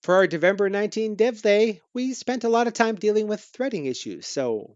For our Devember 19 Dev Day, we spent a lot of time dealing with threading issues, so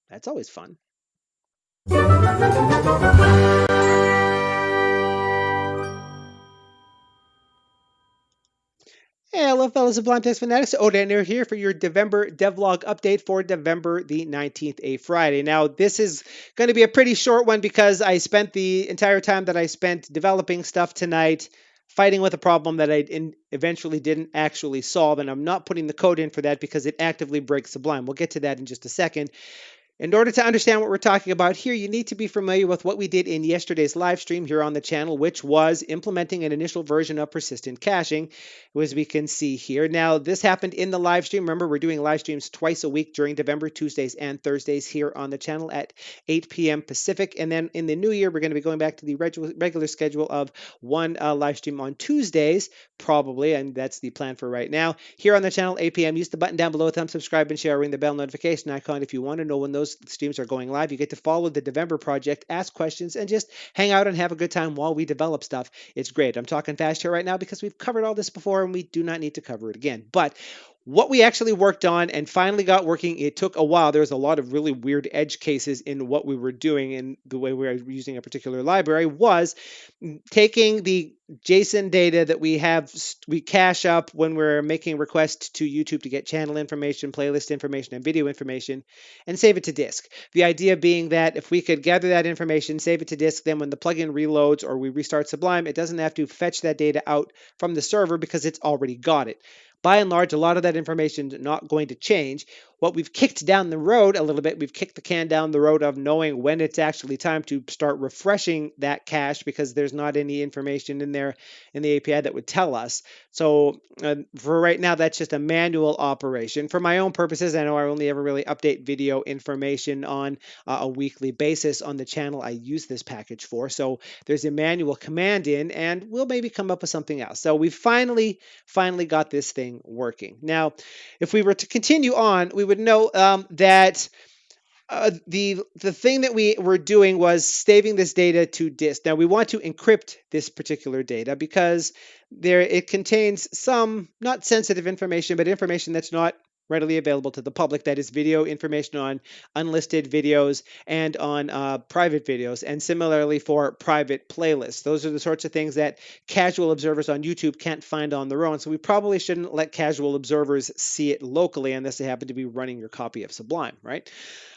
that's always fun. Hey, hello, fellow Sublime Text Fanatics. Odaner here for your Devember devlog update for Devember the 19th, a Friday. Now, this is going to be a pretty short one because I spent the entire time that I spent developing stuff tonight fighting with a problem that eventually didn't actually solve, and I'm not putting the code in for that because it actively breaks Sublime. We'll get to that in just a second. In order to understand what we're talking about here, you need to be familiar with what we did in yesterday's live stream here on the channel, which was implementing an initial version of persistent caching, as we can see here. Now, this happened in the live stream. Remember, we're doing live streams twice a week during November, Tuesdays and Thursdays here on the channel at 8 p.m. Pacific. And then in the new year, we're going to be going back to the regular schedule of one live stream on Tuesdays, probably, and that's the plan for right now. Here on the channel, 8 p.m. Use the button down below, thumb, subscribe, and share, ring the bell notification icon if you want to know when those streams are going live. You get to follow the Devember project, ask questions, and just hang out and have a good time while we develop stuff. It's great. I'm talking fast here right now because we've covered all this before and we do not need to cover it again. But what we actually worked on and finally got working, it took a while. There was a lot of really weird edge cases in what we were doing and the way we were using a particular library was taking the JSON data that we cache up when we're making requests to YouTube to get channel information, playlist information, and video information, and save it to disk. The idea being that if we could gather that information, save it to disk, then when the plugin reloads or we restart Sublime, it doesn't have to fetch that data out from the server because it's already got it. By and large, a lot of that information is not going to change. What we've kicked down the road a little bit, we've kicked the can down the road of knowing when it's actually time to start refreshing that cache because there's not any information in there in the API that would tell us. So for right now, that's just a manual operation. For my own purposes, I know I only ever really update video information on a weekly basis on the channel I use this package for. So there's a manual command in, and we'll maybe come up with something else. So we finally got this thing working. Now, if we were to continue on, we would know that the thing that we were doing was saving this data to disk. Now we want to encrypt this particular data because it contains some not sensitive information, but information that's not readily available to the public. That is video information on unlisted videos and on private videos, and similarly for private playlists. Those are the sorts of things that casual observers on YouTube can't find on their own. So we probably shouldn't let casual observers see it locally unless they happen to be running your copy of Sublime, right?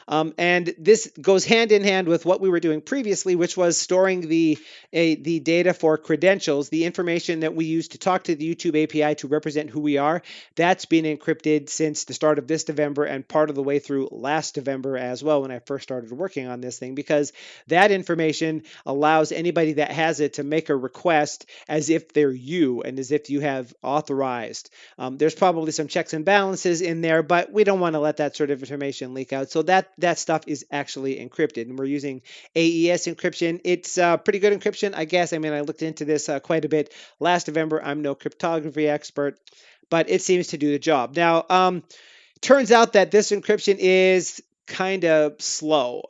And this goes hand in hand with what we were doing previously, which was storing the data for credentials, the information that we use to talk to the YouTube API to represent who we are. That's been encrypted since the start of this November and part of the way through last November as well when I first started working on this thing, because that information allows anybody that has it to make a request as if they're you and as if you have authorized. There's probably some checks and balances in there, but we don't want to let that sort of information leak out. So that stuff is actually encrypted, and we're using AES encryption. It's pretty good encryption, I guess. I mean, I looked into this quite a bit last November. I'm no cryptography expert, but it seems to do the job. Now, turns out that this encryption is kind of slow.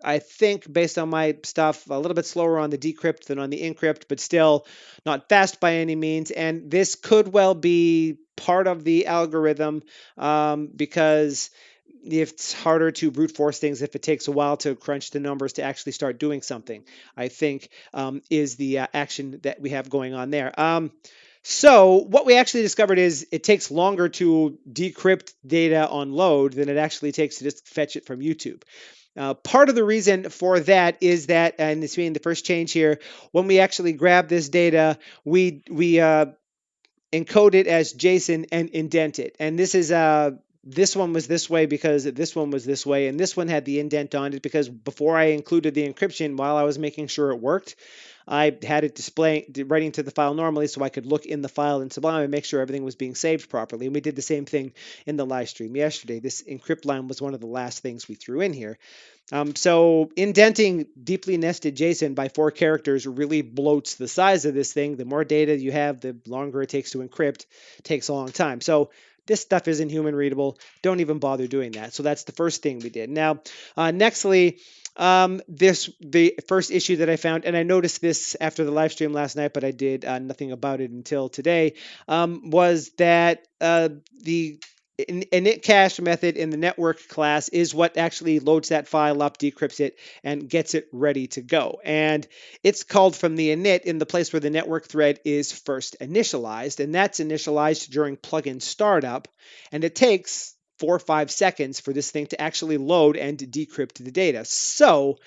I think based on my stuff, a little bit slower on the decrypt than on the encrypt, but still not fast by any means. And this could well be part of the algorithm because it's harder to brute force things if it takes a while to crunch the numbers to actually start doing something, I think, is the action that we have going on there. So what we actually discovered is it takes longer to decrypt data on load than it actually takes to just fetch it from YouTube. Part of the reason for that is that, and this being the first change here, when we actually grab this data, we encode it as JSON and indent it. And this one was this way because this one was this way, and this one had the indent on it because before I included the encryption, while I was making sure it worked, I had it writing to the file normally so I could look in the file in Sublime and make sure everything was being saved properly. And we did the same thing in the live stream yesterday. This encrypt line was one of the last things we threw in here. So indenting deeply nested JSON by 4 characters really bloats the size of this thing. The more data you have, the longer it takes to encrypt. It takes a long time. So this stuff isn't human readable. Don't even bother doing that. So that's the first thing we did. Now, nextly, This the first issue that I found, and I noticed this after the live stream last night, but I did nothing about it until today. Was that the init cache method in the network class is what actually loads that file up, decrypts it, and gets it ready to go. And it's called from the init in the place where the network thread is first initialized, and that's initialized during plugin startup, and it takes 4 or 5 seconds for this thing to actually load and decrypt the data. So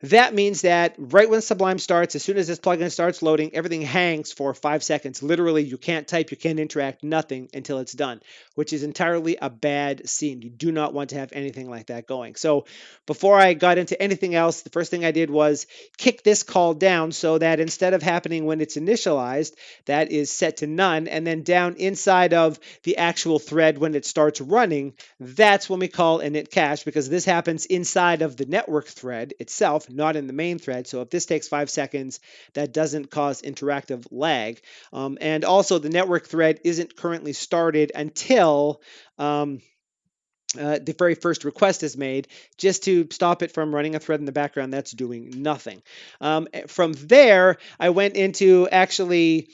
that means that right when Sublime starts, as soon as this plugin starts loading, everything hangs for 5 seconds. Literally, you can't type, you can't interact, nothing until it's done, which is entirely a bad scene. You do not want to have anything like that going. So before I got into anything else, the first thing I did was kick this call down so that instead of happening when it's initialized, that is set to none. And then down inside of the actual thread when it starts running, that's when we call init cache, because this happens inside of the network thread itself, not in the main thread. So if this takes 5 seconds, that doesn't cause interactive lag. And also the network thread isn't currently started until the very first request is made, just to stop it from running a thread in the background that's doing nothing. From there, I went into actually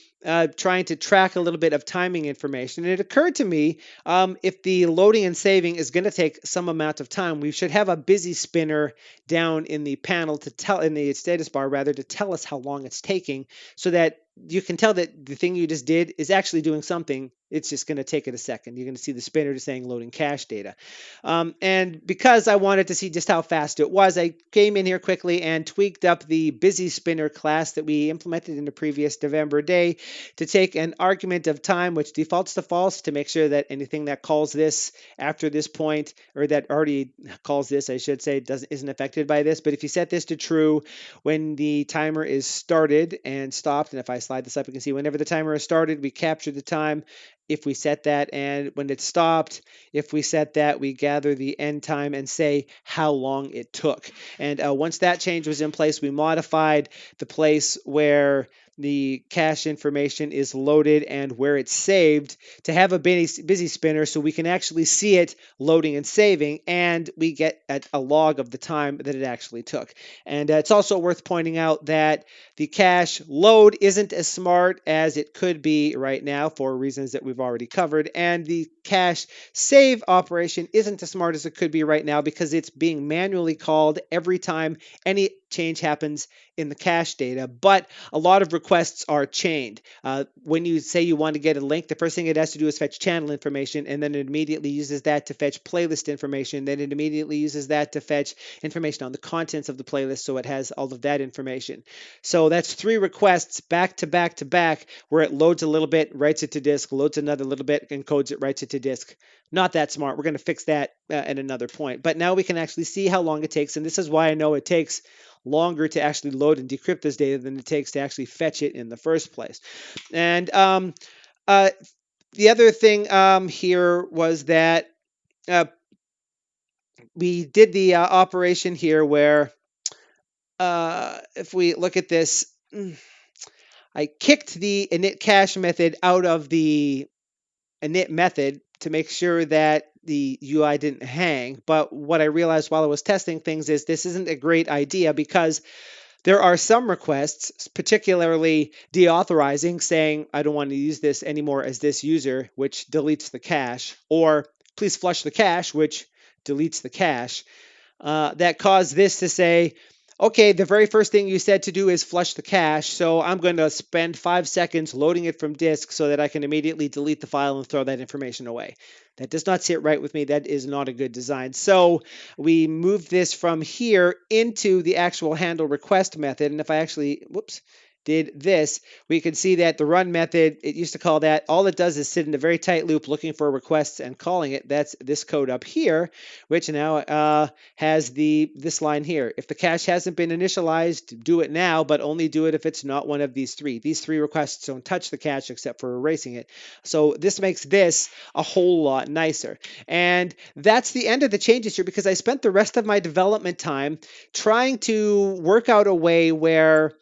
trying to track a little bit of timing information. And it occurred to me, if the loading and saving is going to take some amount of time, we should have a busy spinner down in the panel to tell, in the status bar rather, to tell us how long it's taking, so that you can tell that the thing you just did is actually doing something. It's just going to take it a second. You're going to see the spinner just saying loading cache data. And because I wanted to see just how fast it was, I came in here quickly and tweaked up the busy spinner class that we implemented in the previous Devember day to take an argument of time, which defaults to false, to make sure that anything that calls this after this point, or that already calls this, I should say, isn't affected by this. But if you set this to true when the timer is started and stopped, and if I slide this up, you can see whenever the timer is started, we capture the time. If we set that, and when it stopped, if we set that, we gather the end time and say how long it took. And once that change was in place, we modified the place where the cache information is loaded and where it's saved to have a busy spinner, so we can actually see it loading and saving, and we get a log of the time that it actually took. And it's also worth pointing out that the cache load isn't as smart as it could be right now for reasons that we've already covered, and the cache save operation isn't as smart as it could be right now because it's being manually called every time any change happens in the cache data. But a lot of requests are chained. When you say you want to get a link, the first thing it has to do is fetch channel information, and then it immediately uses that to fetch playlist information. Then it immediately uses that to fetch information on the contents of the playlist, so it has all of that information. So that's 3 requests back to back to back, where it loads a little bit, writes it to disk, loads another little bit, encodes it, writes it to disk. Not that smart. We're going to fix that at another point. But now we can actually see how long it takes, and this is why I know it takes longer to actually load and decrypt this data than it takes to actually fetch it in the first place. And the other thing here was that we did the operation here where if we look at this, I kicked the init cache method out of the init method to make sure that the UI didn't hang. But what I realized while I was testing things is this isn't a great idea, because there are some requests, particularly deauthorizing, saying, I don't want to use this anymore as this user, which deletes the cache, or please flush the cache, which deletes the cache, that cause this to say, okay, the very first thing you said to do is flush the cache, so I'm going to spend 5 seconds loading it from disk so that I can immediately delete the file and throw that information away. That does not sit right with me. That is not a good design. So we moved this from here into the actual handle request method. And if I actually, did this, we can see that the run method, it used to call that, all it does is sit in a very tight loop looking for requests and calling it. That's this code up here, which now has this line here. If the cache hasn't been initialized, do it now, but only do it if it's not one of these 3. These 3 requests don't touch the cache except for erasing it. So this makes this a whole lot nicer. And that's the end of the changes here, because I spent the rest of my development time trying to work out a way where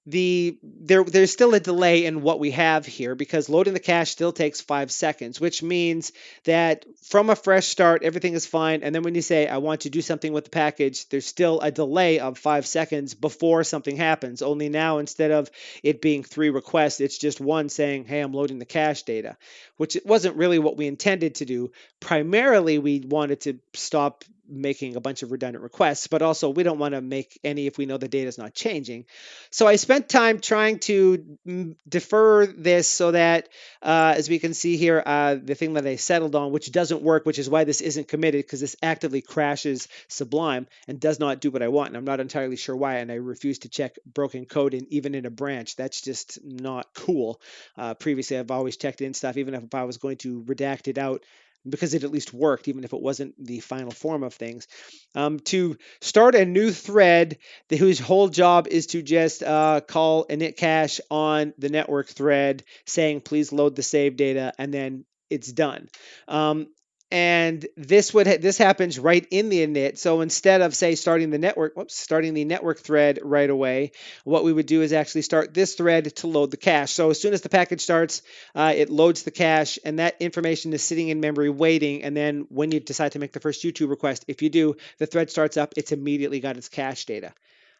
there's still a delay in what we have here because loading the cache still takes 5 seconds, which means that from a fresh start, everything is fine. And then when you say, I want to do something with the package, there's still a delay of 5 seconds before something happens. Only now, instead of it being three requests, it's just one saying, hey, I'm loading the cache data, which it wasn't really what we intended to do. Primarily, we wanted to stop making a bunch of redundant requests, but also we don't want to make any if we know the data is not changing. So I spent time trying to defer this so that, as we can see here, the thing that I settled on, which doesn't work, which is why this isn't committed, because this actively crashes Sublime and does not do what I want. And I'm not entirely sure why. And I refuse to check broken code even in a branch. That's just not cool. Previously, I've always checked in stuff, even if I was going to redact it out, because it at least worked, even if it wasn't the final form of things. To start a new thread whose whole job is to just call init cache on the network thread saying, please load the save data, and then it's done. And this happens right in the init. So instead of say starting the network thread right away, what we would do is actually start this thread to load the cache. So as soon as the package starts, it loads the cache, and that information is sitting in memory waiting. And then when you decide to make the first YouTube request, if you do, the thread starts up. It's immediately got its cache data.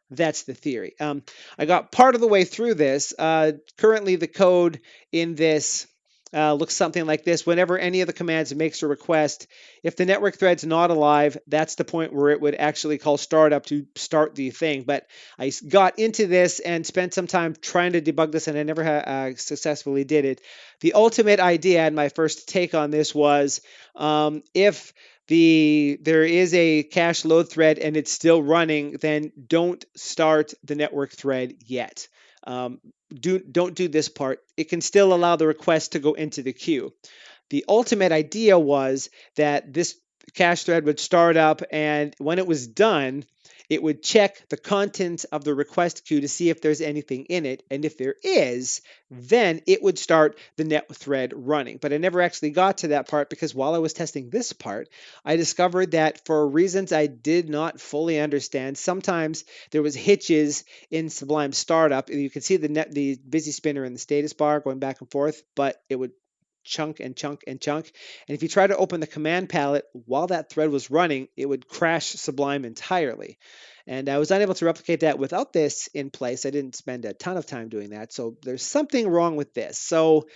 That's the theory. I got part of the way through this. Currently, the code in this looks something like this. Whenever any of the commands makes a request, if the network thread's not alive, that's the point where it would actually call startup to start the thing. But I got into this and spent some time trying to debug this, and I never successfully did it. The ultimate idea and my first take on this was, if there is a cache load thread and it's still running, then don't start the network thread yet. Don't do this part. It can still allow the request to go into the queue. The ultimate idea was that this cache thread would start up, and when it was done, it would check the contents of the request queue to see if there's anything in it. And if there is, then it would start the net thread running. But I never actually got to that part because while I was testing this part, I discovered that for reasons I did not fully understand, sometimes there was hitches in Sublime startup. You can see the busy spinner in the status bar going back and forth, but it would chunk and chunk and chunk. And if you try to open the command palette while that thread was running, it would crash Sublime entirely. And I was unable to replicate that without this in place. I didn't spend a ton of time doing that. So there's something wrong with this. So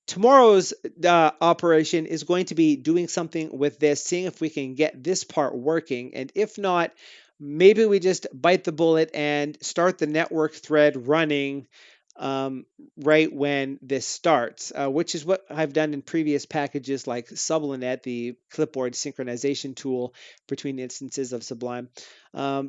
tomorrow's operation is going to be doing something with this, seeing if we can get this part working. And if not, maybe we just bite the bullet and start the network thread running right when this starts, which is what I've done in previous packages like Sublime, the clipboard synchronization tool between instances of Sublime,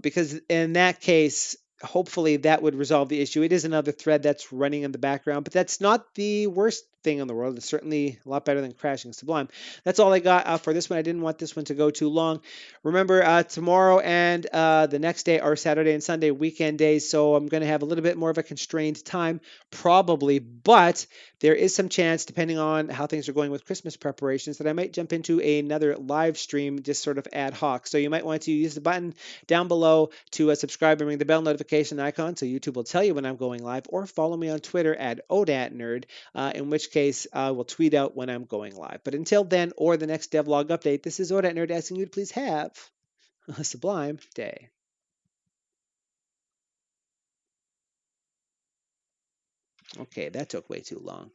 because in that case, hopefully that would resolve the issue. It is another thread that's running in the background, but that's not the worst thing in the world. It's certainly a lot better than crashing Sublime. That's all I got for this one. I didn't want this one to go too long. Remember, tomorrow and the next day are Saturday and Sunday weekend days, so I'm going to have a little bit more of a constrained time, probably, but there is some chance, depending on how things are going with Christmas preparations, that I might jump into another live stream just sort of ad hoc. So you might want to use the button down below to subscribe and ring the bell notification icon so YouTube will tell you when I'm going live, or follow me on Twitter at ODATNerd, in which case I will tweet out when I'm going live. But until then, or the next devlog update, this is ODATNerd asking you to please have a sublime day. Okay, that took way too long.